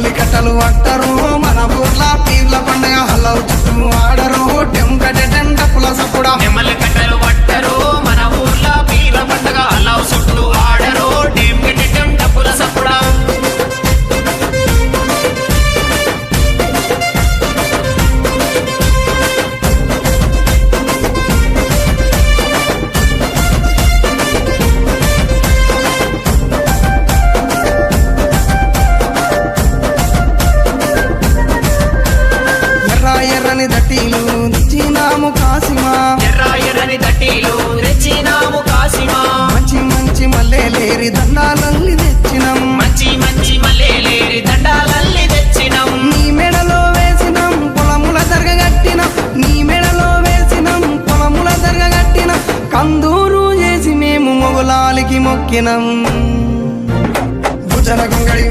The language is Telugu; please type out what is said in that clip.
నెమలి కట్టలు అంటారు మన ఊర్ల పీర్ల పండుగ హలవు చుట్టూ ఆడరు టెంకటె టెండపుల సప్పుడా నెమలి కట్టలు పట్టరు మన ఊర్ల పీర్ల పండుగ హలవు చుట్టూ ఆడరు టెంకటె టెండపుల సప్పుడా ఎర్రని దట్టీలు తెచ్చినాము కాసిమా ఎర్రని దట్టీలు తెచ్చినాము కాసిమా మంచి మంచి మల్లెలేరి దండాలల్లి తెచ్చినాం మంచి మంచి మల్లెలేరి దండాలల్లి తెచ్చినాం నీ మెడలో వేసినాం పొలముల దర్గగట్టినాం నీ మెడలో వేసినాం పొలముల దర్గగట్టినాం కందూరు చేసి మేము మొగలాలికి మొక్కినాం భుజన గొంగడి